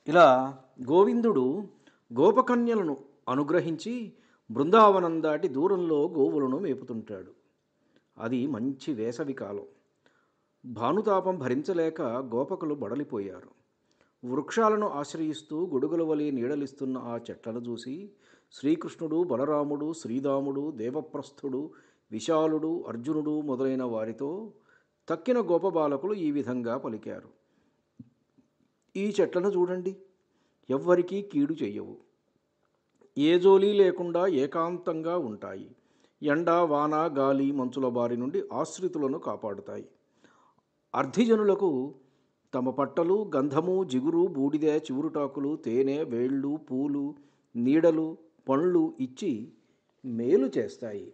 ఇలా గోవిందుడు గోపకన్యలను అనుగ్రహించి బృందావనం దాటి దూరంలో గోవులను మేపుతుంటాడు. అది మంచి వేసవి కాలం. భానుతాపం భరించలేక గోపకులు బడలిపోయారు. వృక్షాలను ఆశ్రయిస్తూ గొడుగుల వలె నీడలిస్తున్న ఆ చెట్లను చూసి శ్రీకృష్ణుడు, బలరాముడు, శ్రీరాముడు, దేవప్రస్థుడు, విశాలుడు, అర్జునుడు మొదలైన వారితో తక్కిన గోపబాలకులు ఈ విధంగా పలికారు: ఈ చెట్లను చూడండి, ఎవ్వరికీ కీడు చెయ్యవు. ఏ జోలీ లేకుండా ఏకాంతంగా ఉంటాయి. ఎండ, వాన, గాలి, మంచుల బారి నుండి ఆశ్రితులను కాపాడుతాయి. అర్ధిజనులకు తమ పట్టలు, గంధము, జిగురు, బూడిద, చివురుటాకులు, తేనె, వేళ్ళు, పూలు, నీడలు, పండ్లు ఇచ్చి మేలు చేస్తాయి.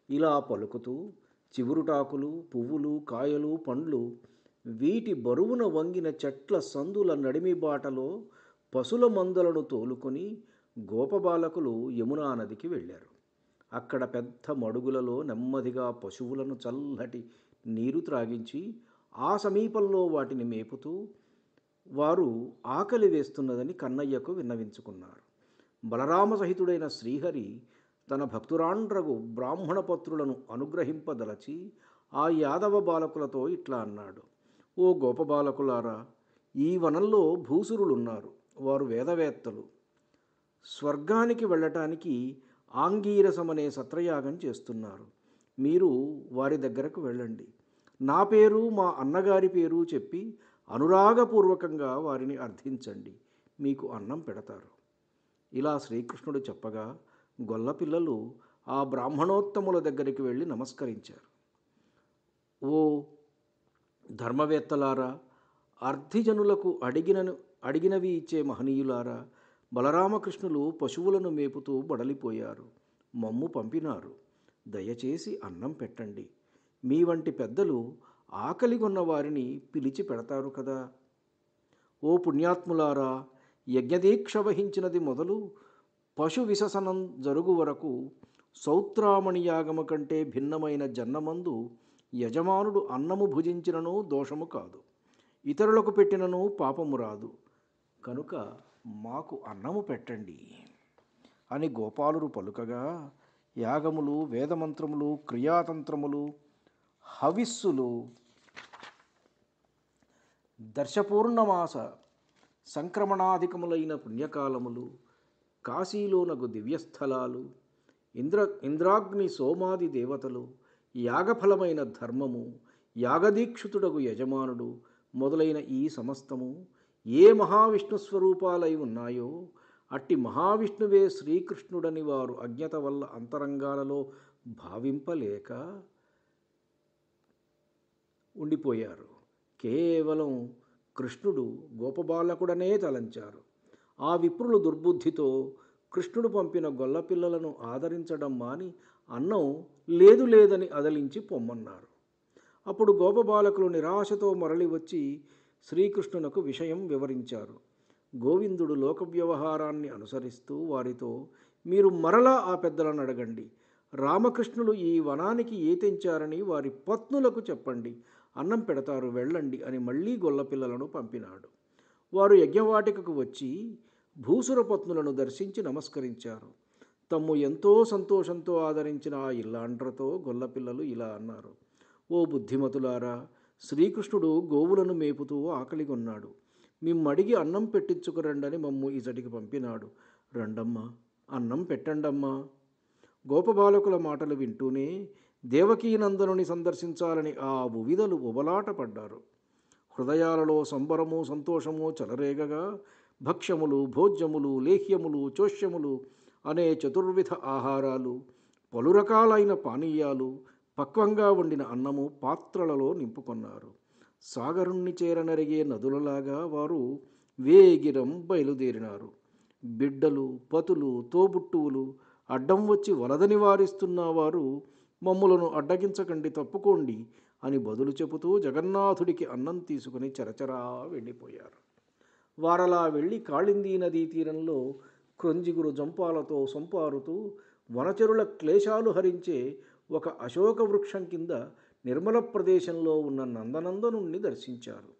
ఇలా పలుకుతూ చివురుటాకులు, పువ్వులు, కాయలు, పండ్లు వీటి బరువున వంగిన చెట్ల సందుల నడిమి బాటలో పశుల మందలను తోలుకొని గోపబాలకులు యమునా నదికి వెళ్ళారు. అక్కడ పెద్ద మడుగులలో నెమ్మదిగా పశువులను చల్లటి నీరు త్రాగించి ఆ సమీపంలో వాటిని మేపుతూ వారు ఆకలి వేస్తున్నదని కన్నయ్యకు విన్నవించుకున్నారు. బలరామ సహితుడైన శ్రీహరి తన భక్తురాండ్రగు బ్రాహ్మణపత్రులను అనుగ్రహింపదలచి ఆ యాదవ బాలకులతో ఇట్లా అన్నాడు: ఓ గోపబాలకులారా, ఈ వనంలో భూసురులున్నారు. వారు వేదవేత్తలు. స్వర్గానికి వెళ్ళటానికి ఆంగీరసమనే సత్రయాగం చేస్తున్నారు. మీరు వారి దగ్గరకు వెళ్ళండి. నా పేరు, మా అన్నగారి పేరు చెప్పి అనురాగపూర్వకంగా వారిని అర్థించండి. మీకు అన్నం పెడతారు. ఇలా శ్రీకృష్ణుడు చెప్పగా గొల్లపిల్లలు ఆ బ్రాహ్మణోత్తముల దగ్గరికి వెళ్ళి నమస్కరించారు. ఓ ధర్మవేత్తలారా, అర్ధిజనులకు అడిగినవి ఇచ్చే మహనీయులారా, బలరామకృష్ణులు పశువులను మేపుతూ బడలిపోయారు. మమ్ము పంపినారు. దయచేసి అన్నం పెట్టండి. మీ వంటి పెద్దలు ఆకలిగొన్న వారిని పిలిచి పెడతారు కదా. ఓ పుణ్యాత్ములారా, యజ్ఞదీక్ష వహించినది మొదలు పశు విససనం జరుగు వరకు సౌత్రామణి యాగము కంటే భిన్నమైన జన్నమందు యజమానుడు అన్నము భుజించినను దోషము కాదు, ఇతరులకు పెట్టినను పాపము రాదు. కనుక మాకు అన్నము పెట్టండి అని గోపాలురు పలుకగా యాగములు, వేదమంత్రములు, క్రియాతంత్రములు, హవిస్సులు, దర్శపూర్ణమాస సంక్రమణాధికములైన పుణ్యకాలములు, కాశీలోనగు దివ్యస్థలాలు, ఇంద్రాగ్ని సోమాది దేవతలు, యాగఫలమైన ధర్మము, యాగదీక్షితుడగు యజమానుడు మొదలైన ఈ సమస్తము ఏ మహావిష్ణు స్వరూపాలై ఉన్నాయో అట్టి మహావిష్ణువే శ్రీకృష్ణుడని వారు అజ్ఞత వల్ల అంతరంగాలలో భావింపలేక ఉండిపోయారు. కేవలం కృష్ణుడు గోపబాలకుడనే తలంచారు. ఆ విప్రులు దుర్బుద్ధితో కృష్ణుడు పంపిన గొల్లపిల్లలను ఆదరించడం మాని అన్నం లేదు లేదని అదలించి పొమ్మన్నారు. అప్పుడు గోపబాలకులు నిరాశతో మరలి వచ్చి శ్రీకృష్ణునకు విషయం వివరించారు. గోవిందుడు లోక వ్యవహారాన్ని అనుసరిస్తూ వారితో, మీరు మరలా ఆ పెద్దలను అడగండి. రామకృష్ణులు ఈ వనానికి ఏ తెంచారని వారి పత్నులకు చెప్పండి. అన్నం పెడతారు, వెళ్ళండి అని మళ్ళీ గొల్లపిల్లలను పంపినాడు. వారు యజ్ఞవాటికకు వచ్చి భూసుర పత్నులను దర్శించి నమస్కరించారు. తమ్ము ఎంతో సంతోషంతో ఆదరించిన ఆ ఇల్లాండ్రతో గొల్లపిల్లలు ఇలా అన్నారు: ఓ బుద్ధిమతులారా, శ్రీకృష్ణుడు గోవులను మేపుతూ ఆకలిగొన్నాడు. మిమ్మడిగి అన్నం పెట్టించుకురండని మమ్ము ఇతడికి పంపినాడు. రండమ్మా, అన్నం పెట్టండమ్మా. గోపబాలకుల మాటలు వింటూనే దేవకీనందనుని సందర్శించాలని ఆ భువిదలు ఉబలాట పడ్డారు. హృదయాలలో సంబరము, సంతోషము చెలరేగగా భక్ష్యములు, భోజ్యములు, లేహ్యములు, చోష్యములు అనే చతుర్విధ ఆహారాలు, పలు రకాలైన పానీయాలు, పక్వంగా వండిన అన్నము పాత్రలలో నింపుకొన్నారు. సాగరుణ్ణి చేరనరిగే నదులలాగా వారు వేగిరం బయలుదేరినారు. బిడ్డలు, పతులు, తోబుట్టువులు అడ్డం వచ్చి వలదని వారిస్తున్న వారు మమ్ములను అడ్డగించకండి, తప్పుకోండి అని బదులు చెబుతూ జగన్నాథుడికి అన్నం తీసుకుని చరచరా వెళ్ళిపోయారు. వారలా వెళ్ళి కాళిందీ నదీ తీరంలో క్రొంజిగురు జంపాలతో సంపారుతూ వనచరుల క్లేశాలు హరించే ఒక అశోక వృక్షం కింద నిర్మల ప్రదేశంలో ఉన్న నందనందనుణ్ణి దర్శించారు.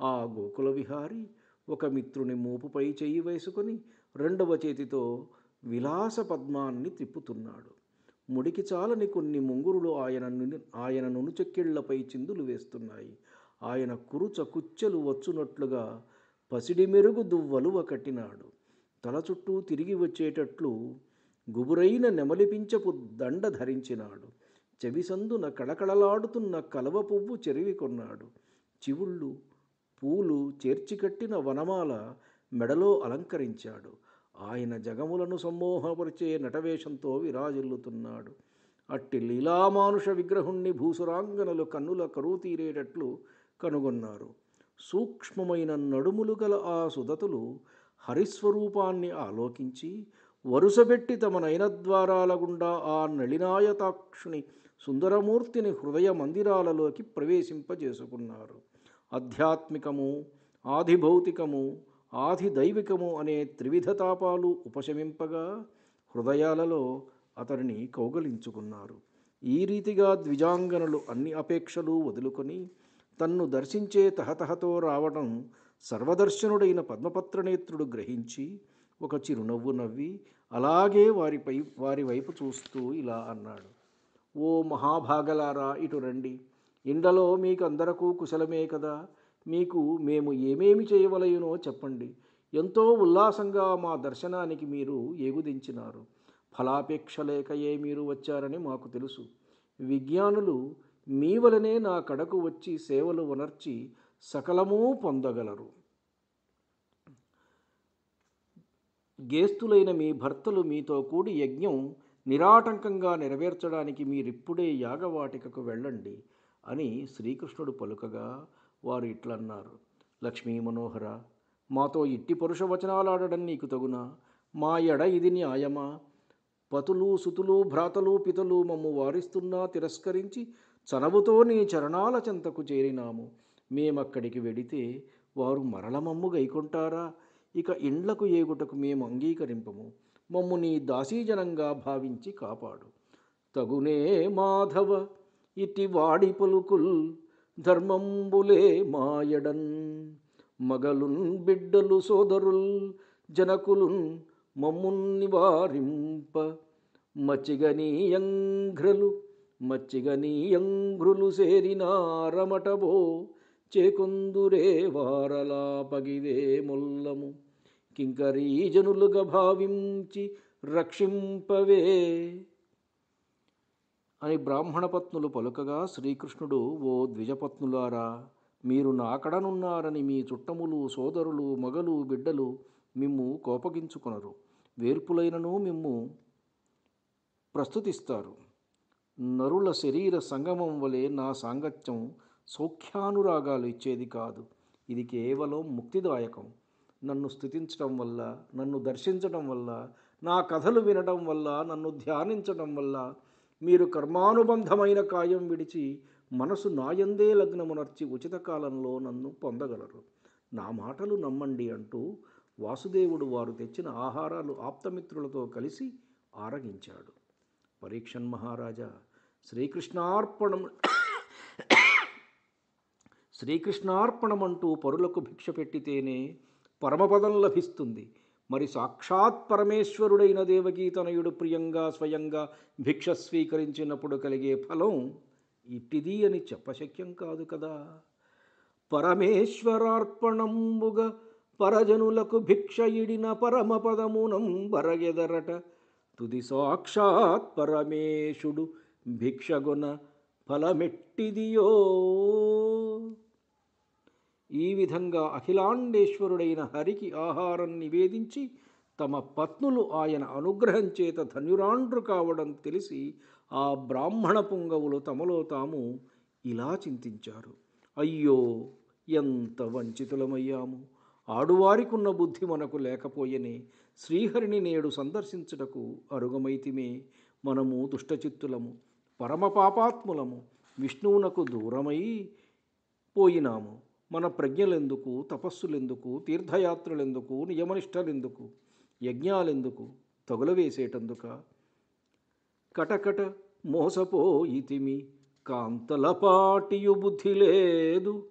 ఆ గోకుల విహారి ఒక మిత్రుని మూపుపై చెయ్యి వేసుకొని రెండవ చేతితో విలాస పద్మాన్ని తిప్పుతున్నాడు. ముడికి చాలని కొన్ని ముంగురులు ఆయన నునుచెక్కిళ్లపై చిందులు వేస్తున్నాయి. ఆయన కురుచ కుచ్చెలు వచ్చునట్లుగా పసిడి మెరుగు దువ్వలువ కట్టినాడు. తల చుట్టూ తిరిగి వచ్చేటట్లు గుబురైన నెమలిపించపు దండ ధరించినాడు. చెవిసందున కళకళలాడుతున్న కలవ పువ్వు చెరివి కొన్నాడు. చివుళ్ళు పూలు చేర్చికట్టిన వనమాల మెడలో అలంకరించాడు. ఆయన జగములను సమ్మోహపరిచే నటవేషంతో విరాజిల్లుతున్నాడు. అట్టి లీలామానుష విగ్రహుణ్ణి భూసురాంగనలు కన్నుల కరువు తీరేటట్లు కనుగొన్నారు. సూక్ష్మమైన నడుములు గల ఆ సుదతులు హరిస్వరూపాన్ని ఆలోకించి వరుసబెట్టి తమ నయనద్వారాల గుండా ఆ నళినాయతాక్షుని సుందరమూర్తిని హృదయ మందిరాలలోకి ప్రవేశింపజేసుకున్నారు. ఆధ్యాత్మికము, ఆధిభౌతికము, ఆధిదైవికము అనే త్రివిధ తాపాలు ఉపశమింపగా హృదయాలలో అతడిని కౌగలించుకున్నారు. ఈ రీతిగా ద్విజాంగనలు అన్ని అపేక్షలు వదులుకొని తన్ను దర్శించే తహతహతో రావడం సర్వదర్శనుడైన పద్మపత్రనేత్రుడు గ్రహించి ఒక చిరునవ్వు నవ్వి అలాగే వారి వైపు చూస్తూ ఇలా అన్నాడు. ఓ మహాభాగలారా, ఇటు రండి. ఇండలో మీకు అందరకు కుశలమే కదా. మీకు మేము ఏమేమి చేయవలయునో చెప్పండి. ఎంతో ఉల్లాసంగా మా దర్శనానికి మీరు ఏగుదించినారు. ఫలాపేక్ష లేకయే మీరు వచ్చారని మాకు తెలుసు. విజ్ఞానులు మీ వలనే నా కడకు వచ్చి సేవలు వనర్చి సకలమూ పొందగలరు. గేస్తులైన మీ భర్తలు మీతో కూడి యజ్ఞం నిరాటంకంగా నెరవేర్చడానికి మీరిప్పుడే యాగవాటికకు వెళ్ళండి అని శ్రీకృష్ణుడు పలుకగా వారు ఇట్లన్నారు. లక్ష్మీ మనోహర, మాతో ఇట్టి పరుష వచనాలాడడం నీకు తగునా? మా ఎడ ఇది న్యాయమా? పతులు సుతులు భ్రాతలు పితలు మమ్ము వారిస్తున్నా తిరస్కరించి చనవుతో నీ చరణాల చెంతకు చేరినాము. మేమక్కడికి వెడితే వారు మరల మమ్ము గైకొంటారా? ఇక ఇండ్లకు ఏగుటకు మేము అంగీకరింపము. మమ్ము నీ దాసీజనంగా భావించి కాపాడు. తగునే మాధవ ఇటి వాడి పలుకుల్ ధర్మంబులే మాయడన్ మగలున్ బిడ్డలు సోదరుల్ జనకులున్ మమ్మున్ నివారింప మచ్చిగనీయంఘ్రులు సేరినారమటబో చేకొందురే వారలా పగివే మొల్లము కింకరీజనులుగా భావించి రక్షింపవే అని బ్రాహ్మణపత్నులు పలుకగా శ్రీకృష్ణుడు, ఓ ద్విజపత్నులారా, మీరు నాకడనున్నారని మీ చుట్టములు సోదరులు మగలు బిడ్డలు మిమ్ము కోపగించుకొనరు. వేర్పులైనను మిమ్ము ప్రస్తుతిస్తారు. నరుల శరీర సంగమం వలె నా సాంగత్యం సౌఖ్యానురాగాలు ఇచ్చేది కాదు. ఇది కేవలం ముక్తిదాయకం. నన్ను స్తుతించడం వల్ల, నన్ను దర్శించడం వల్ల, నా కథలు వినడం వల్ల, నన్ను ధ్యానించడం వల్ల మీరు కర్మానుబంధమైన కాయం విడిచి మనసు నాయందే లగ్నమునర్చి ఉచిత కాలంలో నన్ను పొందగలరు. నా మాటలు నమ్మండి అంటూ వాసుదేవుడు వారు తెచ్చిన ఆహారాలు ఆప్తమిత్రులతో కలిసి ఆరగించాడు. పరీక్షన్ మహారాజా, శ్రీకృష్ణార్పణమంటూ పరులకు భిక్ష పెట్టితేనే పరమపదం లభిస్తుంది. మరి సాక్షాత్ పరమేశ్వరుడైన దేవకీతనయుడు ప్రియంగా స్వయంగా భిక్ష స్వీకరించినప్పుడు కలిగే ఫలం ఇట్టిది అని చెప్పశక్యం కాదు కదా. పరమేశ్వరార్పణంబుగా పరజనులకు భిక్ష ఇడిన పరమపదమునం బరగెదరట. తుది సాక్షాత్ పరమేశుడు భిక్షగొన ఫలమెట్టిదియో. ఈ విధంగా అఖిలాండేశ్వరుడైన హరికి ఆహారం నివేదించి తమ పత్నులు ఆయన అనుగ్రహం చేత ధన్యురాండ్రు కావడం తెలిసి ఆ బ్రాహ్మణ పుంగవులు తమలో తాము ఇలా చింతించారు. అయ్యో, ఎంత వంచితులమయ్యాము! ఆడువారికున్న బుద్ధి మనకు లేకపోయనే శ్రీహరిని నేడు సందర్శించుటకు అరుగమైతిమే. మనము దుష్టచిత్తులము, పరమపాపాత్ములము, విష్ణువునకు దూరమై పోయినాము. మన ప్రజ్ఞలెందుకు, తపస్సులెందుకు, తీర్థయాత్రలెందుకు, నియమనిష్టలెందుకు, యజ్ఞాలెందుకు, తగులవేసేటందుక? కటకట మోసపోయితిమి, కాంతలపాటియు బుద్ధి లేదు.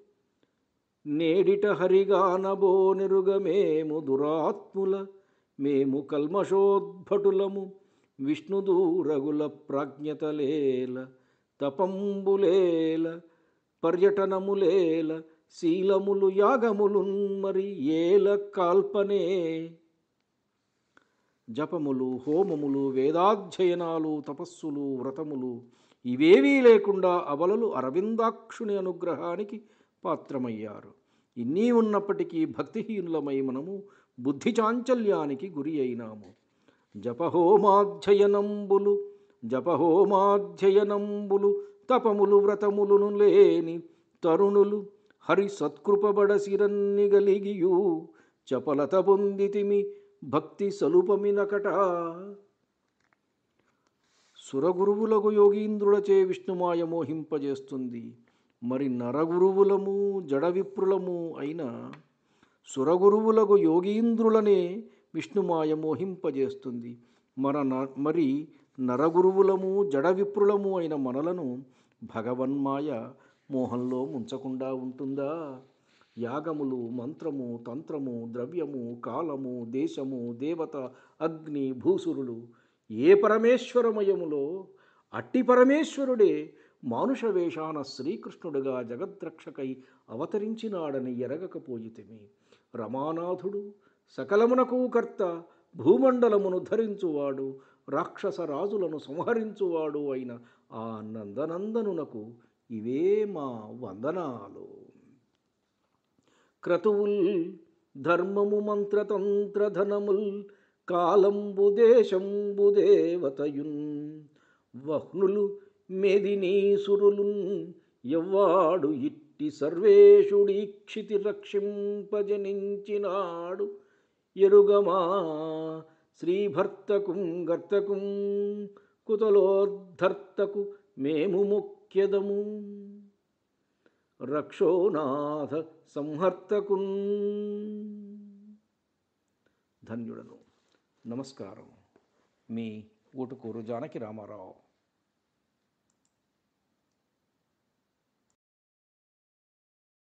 నేడిట హరిగానబోనెరుగమేము దురాత్ముల మేము కల్మషోద్భటులము విష్ణుదూరగుల ప్రాజ్ఞతలేల తపంబులేల పర్యటనములేల శీలములు యాగములున్ మరి ఏల కాల్పనే జపములు హోమములు వేదాధ్యయనాలు తపస్సులు వ్రతములు ఇవేవీ లేకుండా అబలలు అరవిందాక్షుని అనుగ్రహానికి పాత్రమయ్యారు. ఇన్నీ ఉన్నప్పటికీ భక్తిహీనులమై మనము బుద్ధి చాంచల్యానికి గురి అయినాము. జపహోమాధ్యయనంబులు తపములు వ్రతములను లేని తరుణులు హరి సత్కృపబడసిరన్నిగలిగియు చపలత పొందితిమి భక్తి సలుపమినకట. సురగురువులకు యోగీంద్రులచే విష్ణుమాయ మోహింపజేస్తుంది. మరి నరగురువులము జడవిప్రులము అయిన సురగురువులకు యోగీంద్రులనే విష్ణుమాయ మోహింపజేస్తుంది. మరి నరగురువులము జడవిప్రులము అయిన మనలను భగవన్మాయ మోహంలో ముంచకుండా ఉంటుందా? యాగములు మంత్రము తంత్రము ద్రవ్యము కాలము దేశము దేవత అగ్ని భూసురులు ఏ పరమేశ్వరమయములో అట్టి పరమేశ్వరుడే మానుష వేషాన శ్రీకృష్ణుడుగా జగద్రక్షకై అవతరించినాడని ఎరగకపోయితిమి. రమానాథుడు సకలమునకు కర్త భూమండలమును ధరించువాడు రాక్షస రాజులను సంహరించువాడు అయిన ఆ నందనందనునకు ఇవే మా వందనాలు. క్రతువుల్ ధర్మము మంత్రతంత్రధనముల్ కాలంబు దేశంబు దేవతయున్ వహ్నులు మేదినీసురులున్ ఎవ్వాడు ఇట్టి సర్వేషుడీక్షితి రక్షింపజనించినాడు ఎరుగమా శ్రీభర్తకుం గర్తకుం కుతలోద్ధర్తకు మేము ముఖ్యదము రక్షోనాథ సంహర్తకున్. ధన్యుడను. నమస్కారం. మీ ఊటుకూరు జానకి రామారావు.